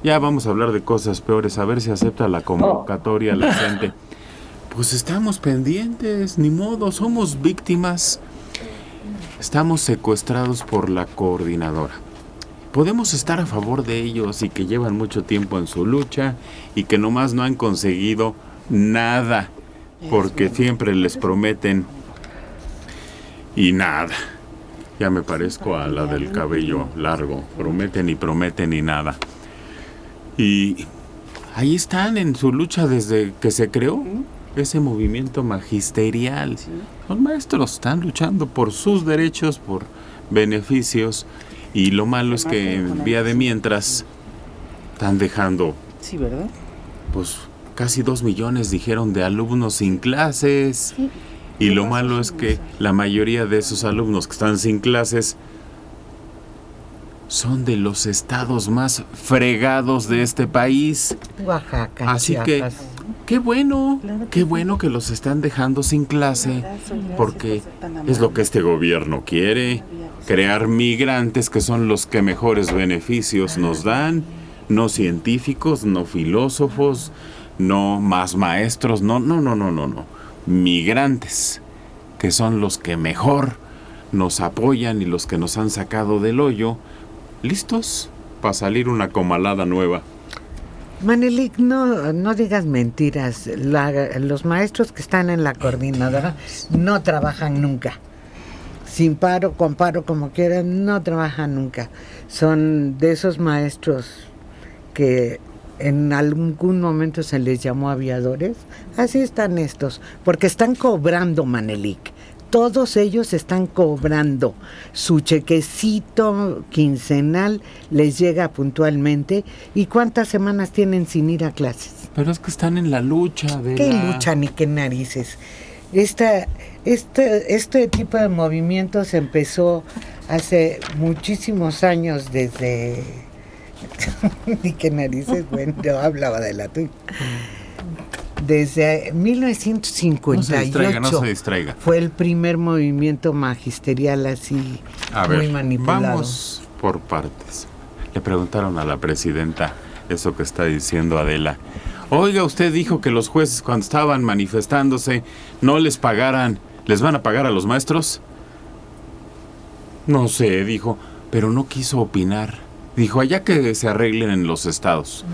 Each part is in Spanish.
Ya vamos a hablar de cosas peores, a ver si acepta la convocatoria la gente. Pues estamos pendientes, ni modo, somos víctimas. Estamos secuestrados por la coordinadora. Podemos estar a favor de ellos y que llevan mucho tiempo en su lucha y que nomás no han conseguido nada, porque siempre les prometen y nada. Ya me parezco a la del cabello largo, prometen y nada. Y ahí están en su lucha desde que se creó ese movimiento magisterial. Los maestros están luchando por sus derechos, por beneficios, y lo malo es que en vía de mientras están dejando, sí, ¿verdad? Pues casi 2 millones dijeron de alumnos sin clases, y lo malo es que la mayoría de esos alumnos que están sin clases son de los estados más fregados de este país. Oaxaca, así Chiapas. Que qué bueno que los están dejando sin clase, porque es lo que este gobierno quiere, crear migrantes que son los que mejores beneficios nos dan, no científicos, no filósofos, no más maestros, no, migrantes, que son los que mejor nos apoyan y los que nos han sacado del hoyo, listos para salir una comalada nueva. Manelik, no digas mentiras. Los maestros que están en la coordinadora no trabajan nunca. Sin paro, con paro, como quieran, no trabajan nunca. Son de esos maestros que en algún momento se les llamó aviadores. Así están estos, porque están cobrando, Manelik. Todos ellos están cobrando. Su chequecito quincenal les llega puntualmente. ¿Y cuántas semanas tienen sin ir a clases? Pero es que están en la lucha de ¿Qué lucha ni qué narices? Este tipo de movimientos empezó hace muchísimos años desde... ni qué narices, bueno, yo hablaba de la tuya. Desde 1958 no se distraiga. Fue el primer movimiento magisterial así, muy manipulado. Vamos por partes. Le preguntaron a la presidenta eso que está diciendo Adela. Oiga, usted dijo que los jueces cuando estaban manifestándose no les pagaran. ¿Les van a pagar a los maestros? No sé, dijo, pero no quiso opinar. Dijo, allá que se arreglen en los estados.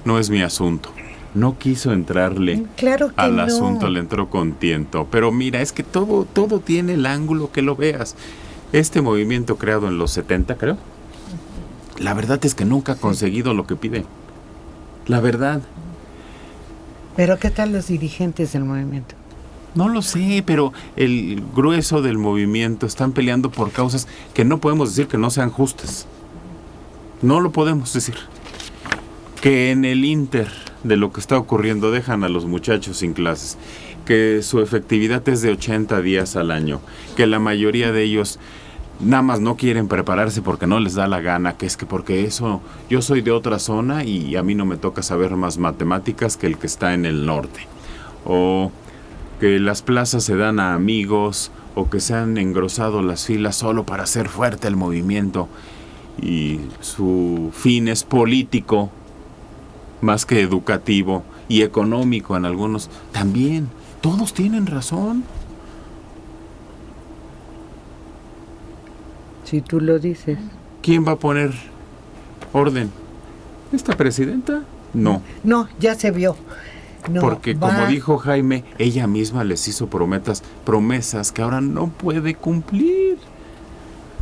No es mi asunto. No quiso entrarle al asunto, le entró con tiento. Pero mira, es que todo tiene el ángulo que lo veas. Este movimiento creado en los 70, creo, la verdad es que nunca ha conseguido lo que pide. La verdad. ¿Pero qué tal los dirigentes del movimiento? No lo sé, pero el grueso del movimiento están peleando por causas que no podemos decir que no sean justas. No lo podemos decir. Que en el inter de lo que está ocurriendo dejan a los muchachos sin clases, que su efectividad es de 80 días al año, que la mayoría de ellos nada más no quieren prepararse porque no les da la gana, que es que porque eso, yo soy de otra zona y a mí no me toca saber más matemáticas que el que está en el norte, o que las plazas se dan a amigos, o que se han engrosado las filas solo para hacer fuerte el movimiento y su fin es político más que educativo y económico en algunos. También, todos tienen razón. Si tú lo dices. ¿Quién va a poner orden? ¿Esta presidenta? No. No, ya se vio. No, porque como dijo Jaime, ella misma les hizo promesas que ahora no puede cumplir.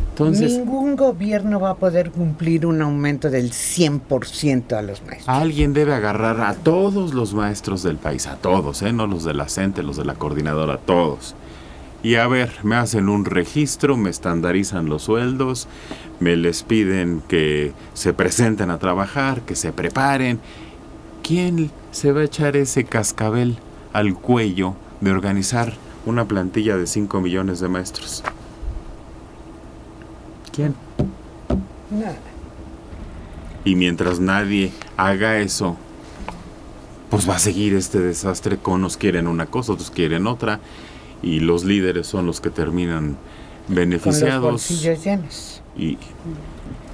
Entonces, ningún gobierno va a poder cumplir un aumento del 100% a los maestros. Alguien debe agarrar a todos los maestros del país, a todos, no los de la CENTE, los de la coordinadora, todos. Y a ver, me hacen un registro, me estandarizan los sueldos, me les piden que se presenten a trabajar, que se preparen. ¿Quién se va a echar ese cascabel al cuello de organizar una plantilla de 5 millones de maestros? ¿Quién? Nada. Y mientras nadie haga eso, pues va a seguir este desastre. Con unos quieren una cosa, otros quieren otra, y los líderes son los que terminan beneficiados. Con los bolsillos llenos. Y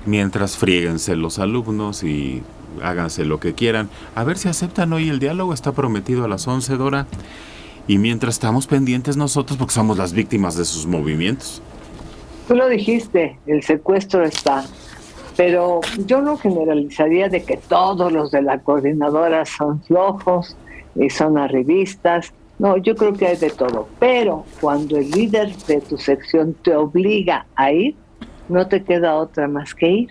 mientras friéguense los alumnos y háganse lo que quieran. A ver si aceptan hoy el diálogo, está prometido a las 11, Dora. Y mientras estamos pendientes nosotros, porque somos las víctimas de sus movimientos. Tú lo dijiste, el secuestro está, pero yo no generalizaría de que todos los de la coordinadora son flojos y son arribistas. No, yo creo que hay de todo. Pero cuando el líder de tu sección te obliga a ir, no te queda otra más que ir.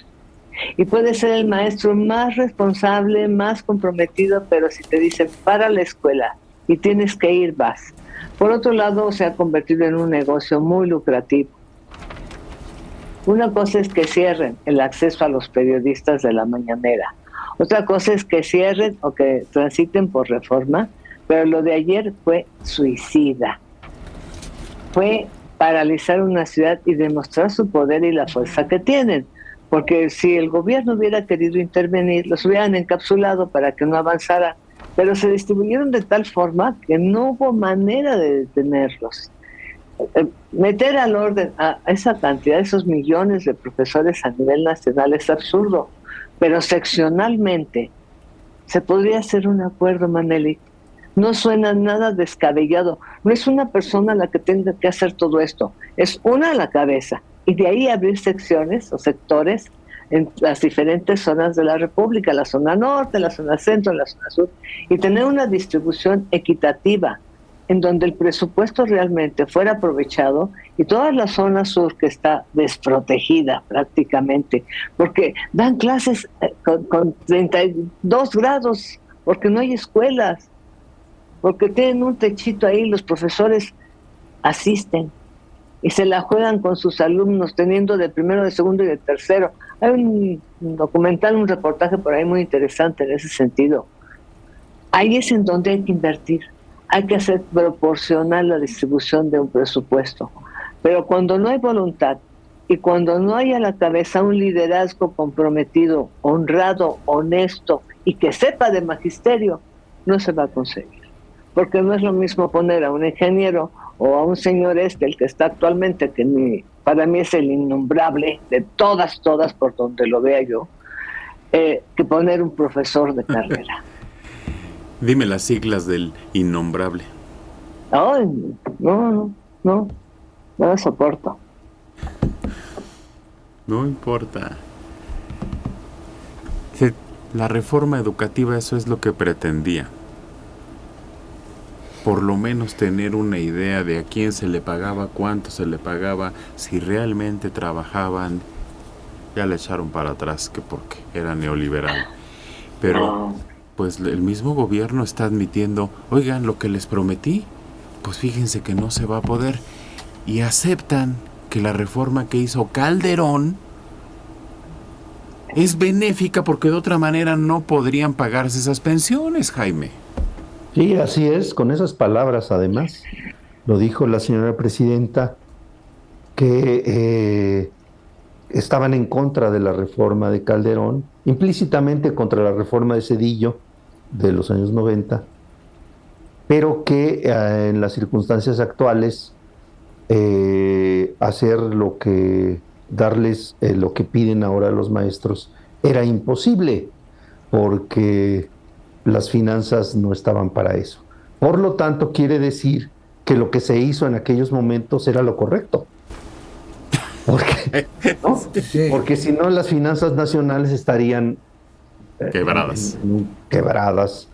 Y puede ser el maestro más responsable, más comprometido, pero si te dicen para la escuela y tienes que ir, vas. Por otro lado, se ha convertido en un negocio muy lucrativo. Una cosa es que cierren el acceso a los periodistas de la mañanera. Otra cosa es que cierren o que transiten por Reforma, pero lo de ayer fue suicida. Fue paralizar una ciudad y demostrar su poder y la fuerza que tienen. Porque si el gobierno hubiera querido intervenir, los hubieran encapsulado para que no avanzara, pero se distribuyeron de tal forma que no hubo manera de detenerlos. Meter al orden a esa cantidad, esos millones de profesores a nivel nacional es absurdo, pero seccionalmente se podría hacer un acuerdo, Maneli. No suena nada descabellado. No es una persona la que tenga que hacer todo esto, es una a la cabeza. Y de ahí abrir secciones o sectores en las diferentes zonas de la República, la zona norte, la zona centro, la zona sur, y tener una distribución equitativa en donde el presupuesto realmente fuera aprovechado y toda la zona sur que está desprotegida prácticamente, porque dan clases con 32 grados, porque no hay escuelas, porque tienen un techito ahí, los profesores asisten y se la juegan con sus alumnos, teniendo de primero, de segundo y de tercero. Hay un documental, un reportaje por ahí muy interesante en ese sentido. Ahí es en donde hay que invertir. Hay que hacer proporcional la distribución de un presupuesto. Pero cuando no hay voluntad y cuando no hay a la cabeza un liderazgo comprometido, honrado, honesto y que sepa de magisterio, no se va a conseguir. Porque no es lo mismo poner a un ingeniero o a un señor el que está actualmente, que para mí es el innombrable de todas, por donde lo vea yo, que poner un profesor de carrera. Dime las siglas del innombrable. Ay, no lo soporto. No importa. La reforma educativa, eso es lo que pretendía. Por lo menos tener una idea de a quién se le pagaba, cuánto se le pagaba, si realmente trabajaban. Ya le echaron para atrás que porque era neoliberal. Pero pues el mismo gobierno está admitiendo, oigan, lo que les prometí, pues fíjense que no se va a poder. Y aceptan que la reforma que hizo Calderón es benéfica porque de otra manera no podrían pagarse esas pensiones, Jaime. Sí, así es, con esas palabras además. Lo dijo la señora presidenta, que estaban en contra de la reforma de Calderón, implícitamente contra la reforma de Zedillo de los años 90, pero que en las circunstancias actuales darles lo que piden ahora los maestros era imposible, porque las finanzas no estaban para eso. Por lo tanto, quiere decir que lo que se hizo en aquellos momentos era lo correcto. Porque si no, las finanzas nacionales estarían quebradas.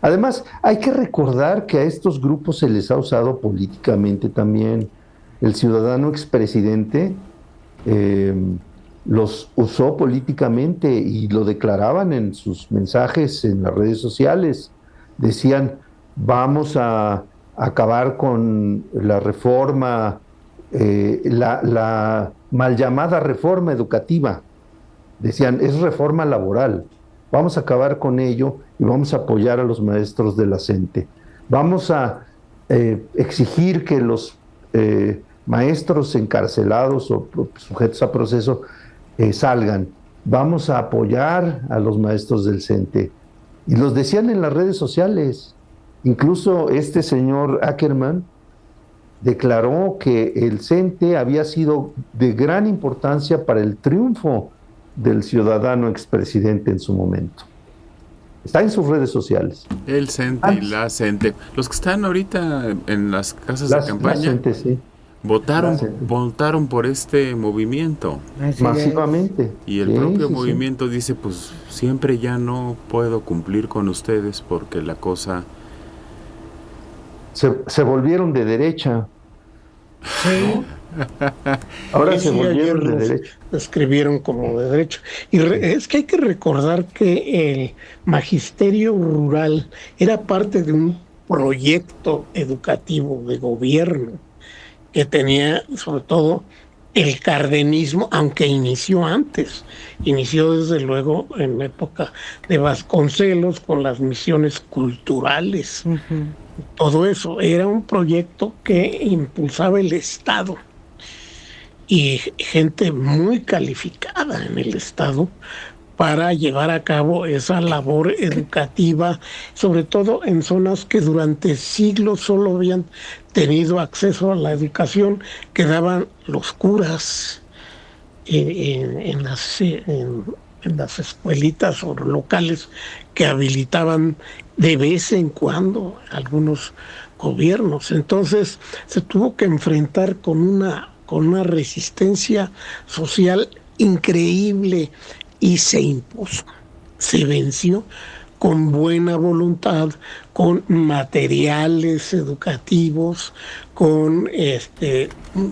Además, hay que recordar que a estos grupos se les ha usado políticamente también. El ciudadano expresidente los usó políticamente y lo declaraban en sus mensajes en las redes sociales. Decían, vamos a acabar con la reforma, la mal llamada reforma educativa. Decían, es reforma laboral. Vamos a acabar con ello y vamos a apoyar a los maestros de la CENTE. Vamos a exigir que los maestros encarcelados o sujetos a proceso salgan. Vamos a apoyar a los maestros del CENTE. Y los decían en las redes sociales. Incluso este señor Ackerman declaró que el CENTE había sido de gran importancia para el triunfo del ciudadano expresidente en su momento. Está en sus redes sociales. El CENTE y la CENTE. Los que están ahorita en las casas de campaña La CENTE, sí. votaron por este movimiento. Así Masivamente. Es. Y el propio movimiento dice, pues siempre ya no puedo cumplir con ustedes porque la cosa... Se volvieron de derecha. Sí. Ahora sí, se volvieron de los derecha. Escribieron como de derecha. Y es que hay que recordar que el magisterio rural era parte de un proyecto educativo de gobierno que tenía sobre todo el cardenismo, aunque inició antes. Inició desde luego en la época de Vasconcelos con las misiones culturales. Todo eso era un proyecto que impulsaba el Estado y gente muy calificada en el Estado para llevar a cabo esa labor educativa, sobre todo en zonas que durante siglos solo habían tenido acceso a la educación, que daban los curas en las escuelitas o locales que habilitaban de vez en cuando algunos gobiernos. Entonces se tuvo que enfrentar con una resistencia social increíble y se impuso, se venció con buena voluntad, con materiales educativos, con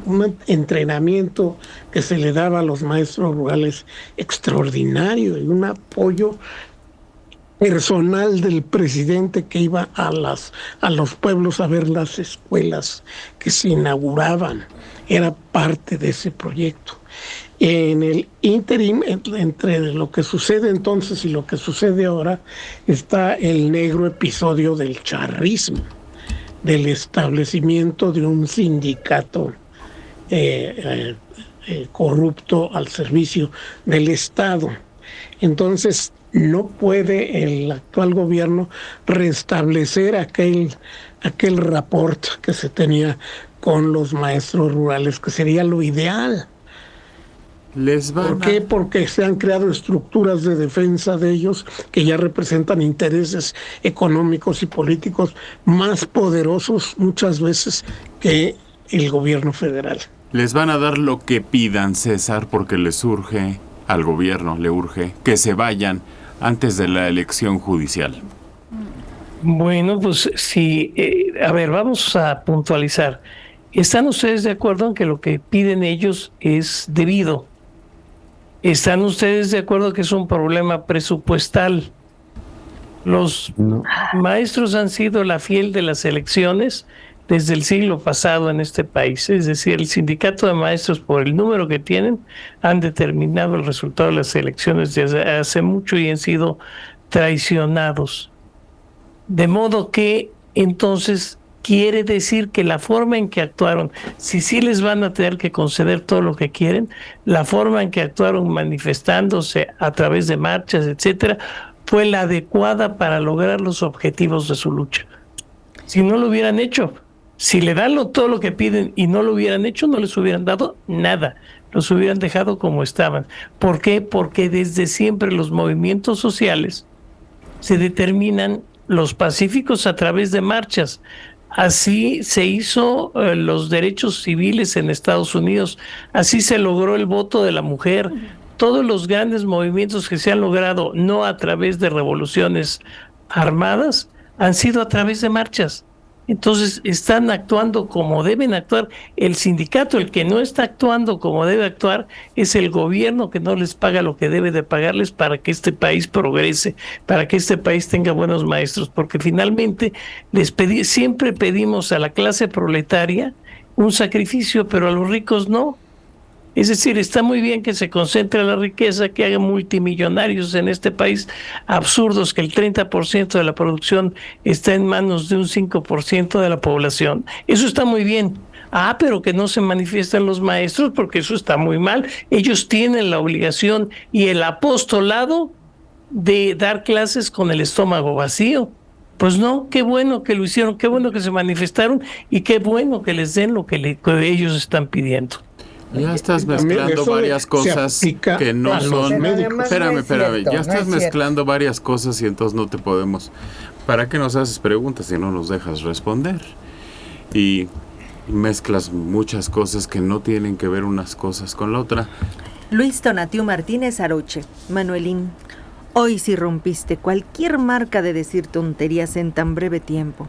un entrenamiento que se le daba a los maestros rurales extraordinario y un apoyo personal del presidente que iba a los pueblos a ver las escuelas que se inauguraban. Era parte de ese proyecto. En el ínterim, entre lo que sucede entonces y lo que sucede ahora, está el negro episodio del charrismo, del establecimiento de un sindicato corrupto al servicio del Estado. Entonces, no puede el actual gobierno restablecer aquel rapport que se tenía con los maestros rurales, que sería lo ideal. ¿Por qué? Porque se han creado estructuras de defensa de ellos que ya representan intereses económicos y políticos más poderosos muchas veces que el gobierno federal. Les van a dar lo que pidan, César, porque les urge, al gobierno le urge, que se vayan antes de la elección judicial. Bueno, pues sí, a ver, vamos a puntualizar. ¿Están ustedes de acuerdo en que lo que piden ellos es debido? ¿Están ustedes de acuerdo que es un problema presupuestal? Los maestros han sido la fiel de las elecciones desde el siglo pasado en este país. Es decir, el sindicato de maestros, por el número que tienen, han determinado el resultado de las elecciones desde hace mucho y han sido traicionados. De modo que, entonces, quiere decir que la forma en que actuaron, si sí les van a tener que conceder todo lo que quieren, la forma en que actuaron manifestándose a través de marchas, etcétera, fue la adecuada para lograr los objetivos de su lucha. Si no lo hubieran hecho, si le dan todo lo que piden y no lo hubieran hecho, no les hubieran dado nada, los hubieran dejado como estaban. ¿Por qué? Porque desde siempre los movimientos sociales se determinan los pacíficos a través de marchas. Así se hizo los derechos civiles en Estados Unidos, así se logró el voto de la mujer. Todos los grandes movimientos que se han logrado, no a través de revoluciones armadas, han sido a través de marchas. Entonces están actuando como deben actuar. El sindicato, el que no está actuando como debe actuar, es el gobierno que no les paga lo que debe de pagarles para que este país progrese, para que este país tenga buenos maestros, porque finalmente siempre pedimos a la clase proletaria un sacrificio, pero a los ricos no. Es decir, está muy bien que se concentre la riqueza, que haga multimillonarios en este país absurdos, que el 30% de la producción está en manos de un 5% de la población. Eso está muy bien. Pero que no se manifiesten los maestros, porque eso está muy mal. Ellos tienen la obligación y el apostolado de dar clases con el estómago vacío. Pues no, qué bueno que lo hicieron, qué bueno que se manifestaron y qué bueno que les den lo que ellos están pidiendo. Ya estás mezclando Eso varias se cosas aplica que no a los son. médicos. Espérame, cierto, ya no estás es mezclando varias cosas y entonces no te podemos. ¿Para qué nos haces preguntas si no nos dejas responder? Y mezclas muchas cosas que no tienen que ver unas cosas con la otra. Luis Tonatiu Martínez Aroche. Manuelín, hoy sí rompiste cualquier marca de decir tonterías en tan breve tiempo.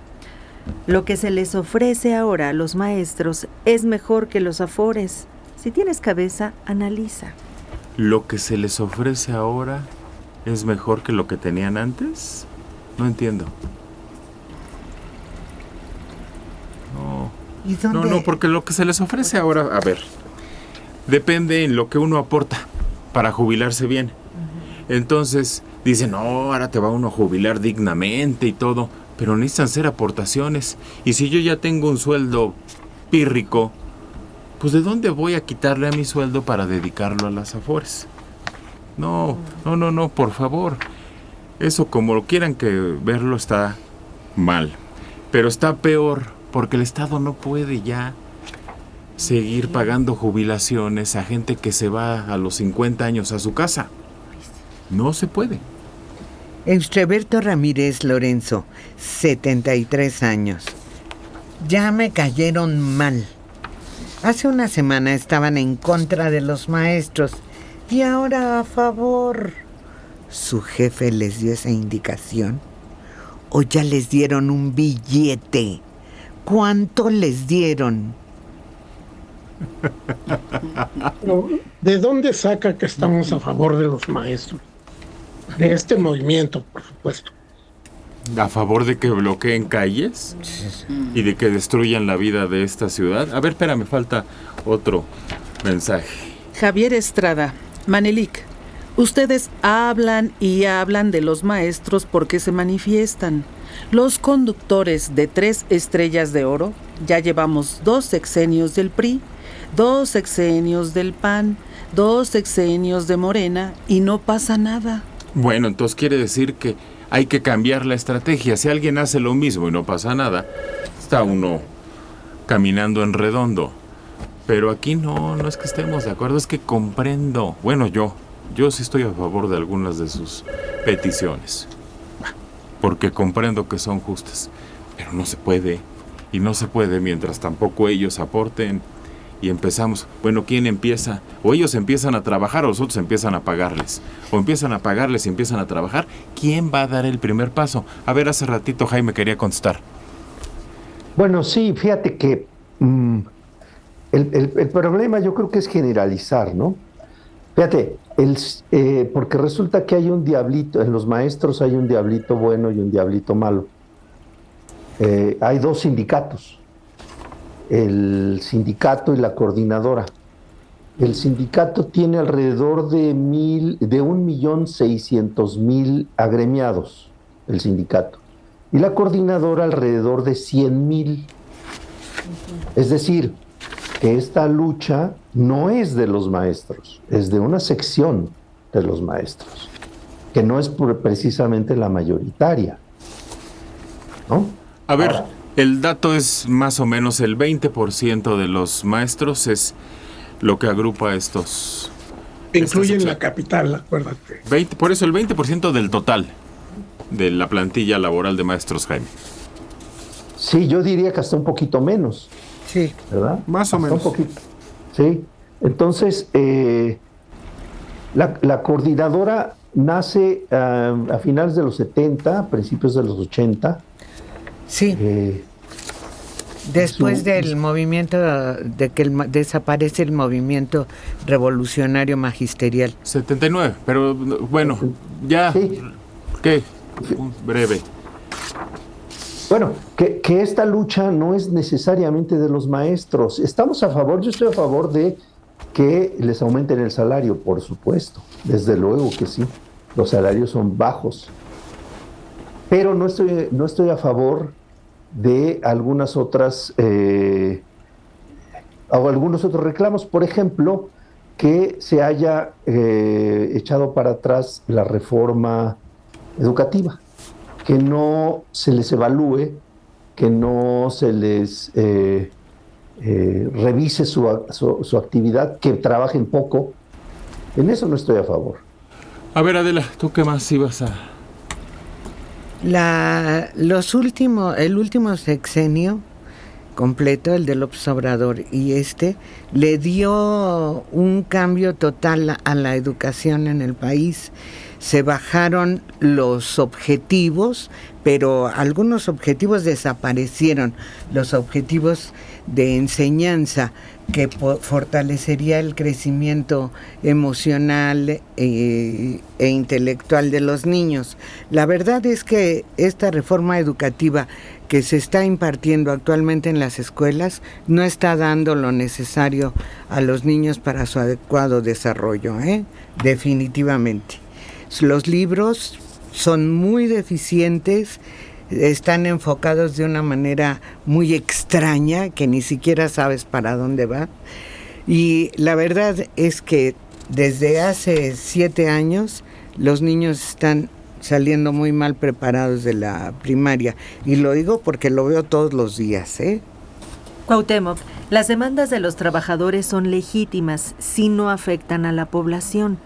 Lo que se les ofrece ahora a los maestros es mejor que los afores. Si tienes cabeza, analiza. ¿Lo que se les ofrece ahora es mejor que lo que tenían antes? No entiendo. No. ¿Y dónde? No, porque lo que se les ofrece ahora, a ver, depende en lo que uno aporta para jubilarse bien. Entonces, dicen, no, ahora te va uno a jubilar dignamente y todo, pero necesitan ser aportaciones. Y si yo ya tengo un sueldo pírrico, pues ¿de dónde voy a quitarle a mi sueldo para dedicarlo a las afores? No, por favor. Eso, como lo quieran que verlo, está mal. Pero está peor porque el Estado no puede ya seguir pagando jubilaciones a gente que se va a los 50 años a su casa. No se puede. Eustreberto Ramírez Lorenzo, 73 años. Ya me cayeron mal. Hace una semana estaban en contra de los maestros y ahora a favor. ¿Su jefe les dio esa indicación? ¿O ya les dieron un billete? ¿Cuánto les dieron? ¿De dónde saca que estamos a favor de los maestros? De este movimiento, por supuesto. ¿A favor de que bloqueen calles? ¿Y de que destruyan la vida de esta ciudad? A ver, espera, me falta otro mensaje. Javier Estrada, Manelik, ustedes hablan y hablan de los maestros porque se manifiestan. Los conductores de 3 estrellas de oro, ya llevamos 2 sexenios del PRI, 2 sexenios del PAN, 2 sexenios de Morena y no pasa nada. Bueno, entonces quiere decir que hay que cambiar la estrategia. Si alguien hace lo mismo y no pasa nada, está uno caminando en redondo. Pero aquí no es que estemos de acuerdo, es que comprendo. Bueno, yo sí estoy a favor de algunas de sus peticiones, porque comprendo que son justas, pero no se puede, y no se puede mientras tampoco ellos aporten. Y empezamos, bueno, ¿quién empieza? O ellos empiezan a trabajar o los otros empiezan a pagarles. O empiezan a pagarles y empiezan a trabajar. ¿Quién va a dar el primer paso? A ver, hace ratito Jaime quería contestar. Bueno, sí, fíjate que el problema yo creo que es generalizar, ¿no? Fíjate, porque resulta que hay un diablito, en los maestros hay un diablito bueno y un diablito malo. Hay 2 sindicatos, el sindicato y la coordinadora. El sindicato tiene alrededor de 1.600.000 agremiados, el sindicato, y la coordinadora alrededor de 100.000. Es decir, que esta lucha no es de los maestros, es de una sección de los maestros, que no es precisamente la mayoritaria, ¿no? A ver, el dato es más o menos el 20% de los maestros es lo que agrupa estos. Incluyen la capital, acuérdate. Por eso el 20% del total de la plantilla laboral de maestros, Jaime. Sí, yo diría que hasta un poquito menos. Sí. ¿Verdad? Más o menos. Un poquito. Sí. Entonces, la coordinadora nace a finales de los 70, principios de los 80. Sí. Después del movimiento, de que desaparece el movimiento revolucionario magisterial. 79, pero bueno, ya. Sí. ¿Qué? Breve. Bueno, que esta lucha no es necesariamente de los maestros. Estamos a favor, yo estoy a favor de que les aumenten el salario, por supuesto. Desde luego que sí. Los salarios son bajos. Pero no estoy a favor de algunas otras o algunos otros reclamos. Por ejemplo, que se haya echado para atrás la reforma educativa, que no se les evalúe, que no se les revise su actividad, que trabajen poco. En eso no estoy a favor. A ver, Adela, ¿tú qué más ibas a...? El último sexenio completo, el de López Obrador, y le dio un cambio total a la educación en el país. Se bajaron los objetivos, pero algunos objetivos desaparecieron. Los objetivos de enseñanza que fortalecería el crecimiento emocional e intelectual de los niños. La verdad es que esta reforma educativa que se está impartiendo actualmente en las escuelas no está dando lo necesario a los niños para su adecuado desarrollo, definitivamente. Los libros son muy deficientes, están enfocados de una manera muy extraña que ni siquiera sabes para dónde va. Y la verdad es que desde hace 7 años los niños están saliendo muy mal preparados de la primaria. Y lo digo porque lo veo todos los días, Cuauhtémoc, las demandas de los trabajadores son legítimas si no afectan a la población.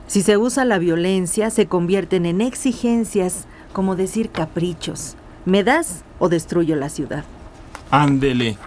Si se usa la violencia, se convierten en exigencias, como decir caprichos. ¿Me das o destruyo la ciudad? Ándele.